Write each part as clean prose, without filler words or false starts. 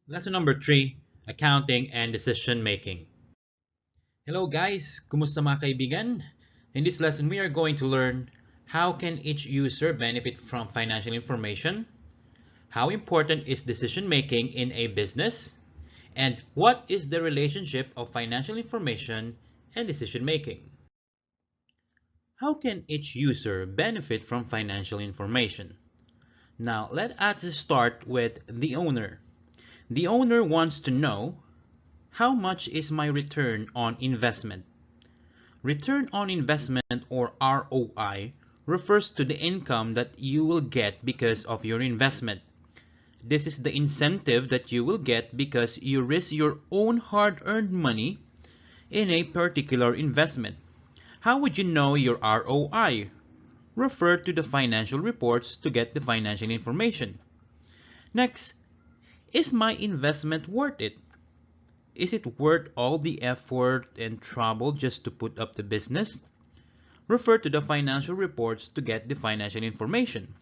Lesson number 3, Accounting and Decision Making. Hello guys, kumusta mga kaibigan? In this lesson, we are going to learn how can each user benefit from financial information, how important is decision making in a business, and what is the relationship of financial information and decision making. How can each user benefit from financial information? Now, let us start with the owner. The owner wants to know, how much is my return on investment? Return on investment, or ROI, refers to the income that you will get because of your investment. This is the incentive that you will get because you risk your own hard-earned money in a particular investment. How would you know your ROI? Refer to the financial reports to get the financial information. Next, is my investment worth it? Is it worth all the effort and trouble just to put up the business? Refer to the financial reports to get the financial information.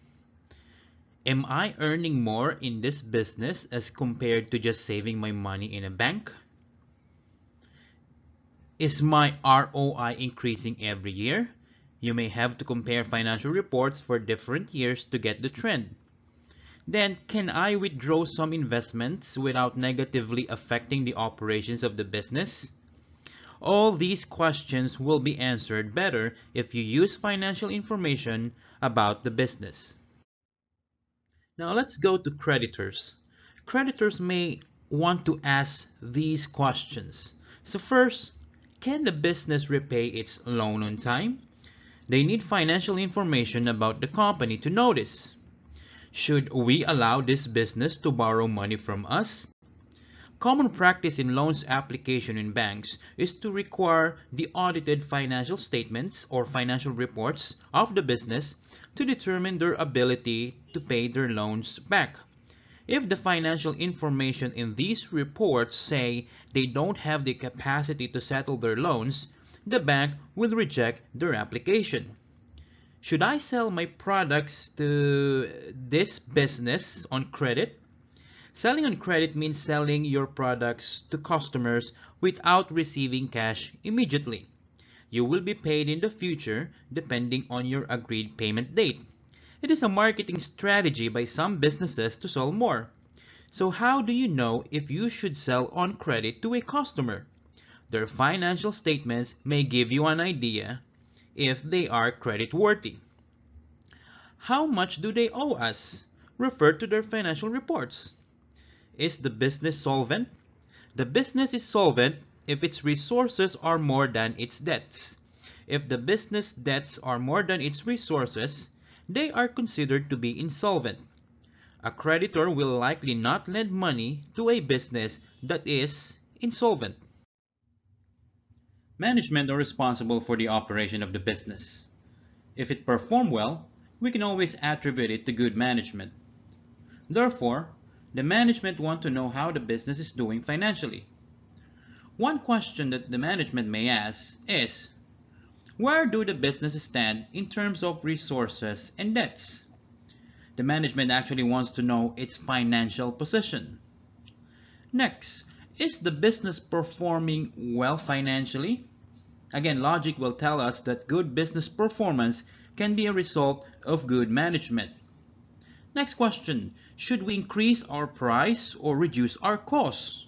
Am I earning more in this business as compared to just saving my money in a bank? Is my ROI increasing every year? You may have to compare financial reports for different years to get the trend. Then, can I withdraw some investments without negatively affecting the operations of the business? All these questions will be answered better if you use financial information about the business. Now let's go to creditors. Creditors may want to ask these questions. So first, can the business repay its loan on time? They need financial information about the company to know this. Should we allow this business to borrow money from us? Common practice in loans application in banks is to require the audited financial statements or financial reports of the business to determine their ability to pay their loans back. If the financial information in these reports say they don't have the capacity to settle their loans, the bank will reject their application. Should I sell my products to this business on credit? Selling on credit means selling your products to customers without receiving cash immediately. You will be paid in the future depending on your agreed payment date. It is a marketing strategy by some businesses to sell more. So how do you know if you should sell on credit to a customer? Their financial statements may give you an idea if they are creditworthy. How much do they owe us? Refer to their financial reports. Is the business solvent? The business is solvent if its resources are more than its debts. If the business debts are more than its resources, they are considered to be insolvent. A creditor will likely not lend money to a business that is insolvent. Management are responsible for the operation of the business. If it performs well, we can always attribute it to good management. Therefore, the management want to know how the business is doing financially. One question that the management may ask is, where do the businesses stand in terms of resources and debts? The management actually wants to know its financial position. Next, is the business performing well financially? Again, logic will tell us that good business performance can be a result of good management. Next question, should we increase our price or reduce our costs?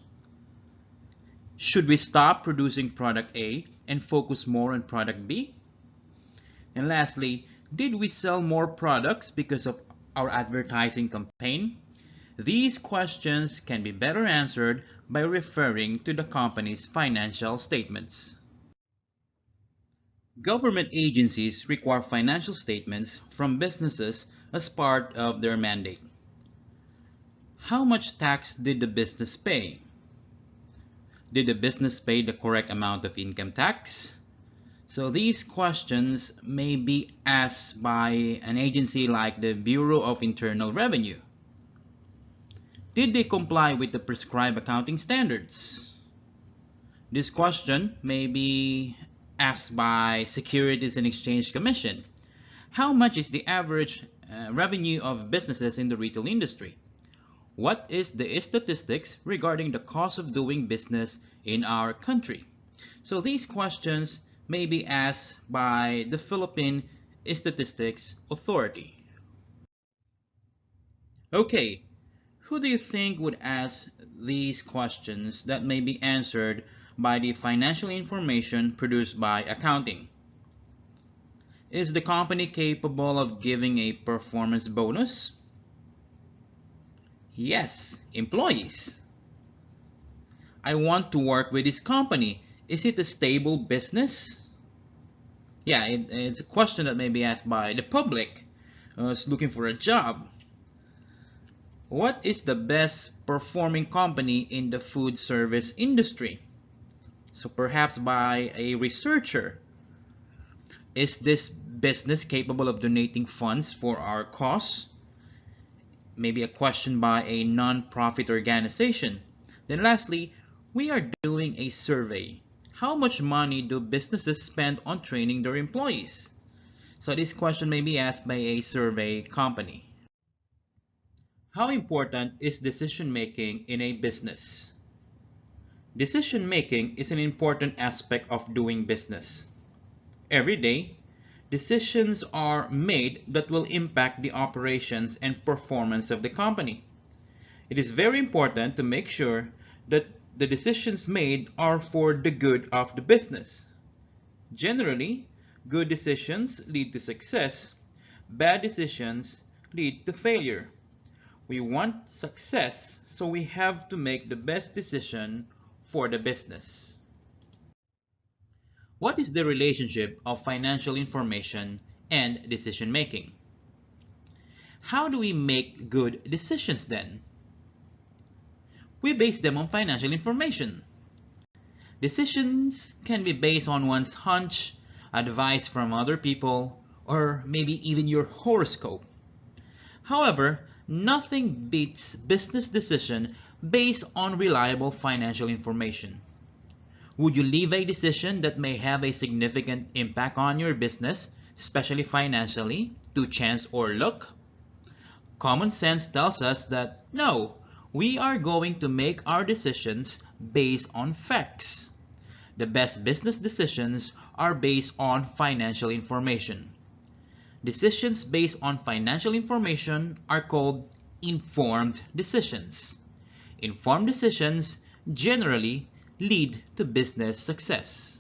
Should we stop producing product A and focus more on product B? And lastly, did we sell more products because of our advertising campaign? These questions can be better answered by referring to the company's financial statements. Government agencies require financial statements from businesses as part of their mandate. How much tax did the business pay? Did the business pay the correct amount of income tax? So these questions may be asked by an agency like the Bureau of Internal Revenue. Did they comply with the prescribed accounting standards? This question may be asked by Securities and Exchange Commission. How much is the average revenue of businesses in the retail industry? What is the statistics regarding the cost of doing business in our country? So these questions may be asked by the Philippine Statistics Authority. Okay, who do you think would ask these questions that may be answered by the financial information produced by accounting? Is the company capable of giving a performance bonus? Yes, employees. I want to work with this company. Is it a stable business? Yeah, it's a question that may be asked by the public who's looking for a job. What is the best performing company in the food service industry? So perhaps by a researcher. Is this business capable of donating funds for our cause? Maybe a question by a non-profit organization. Then lastly, we are doing a survey. How much money do businesses spend on training their employees? So this question may be asked by a survey company. How important is decision making in a business? Decision making is an important aspect of doing business. Every day, decisions are made that will impact the operations and performance of the company. It is very important to make sure that the decisions made are for the good of the business. Generally, good decisions lead to success. Bad decisions lead to failure. We want success, so we have to make the best decision for the business. What is the relationship of financial information and decision making? How do we make good decisions then? We base them on financial information. Decisions can be based on one's hunch, advice from other people, or maybe even your horoscope. However, nothing beats business decision based on reliable financial information. Would you leave a decision that may have a significant impact on your business, especially financially, to chance or luck? Common sense tells us that no, we are going to make our decisions based on facts. The best business decisions are based on financial information. Decisions based on financial information are called informed decisions. Informed decisions generally lead to business success.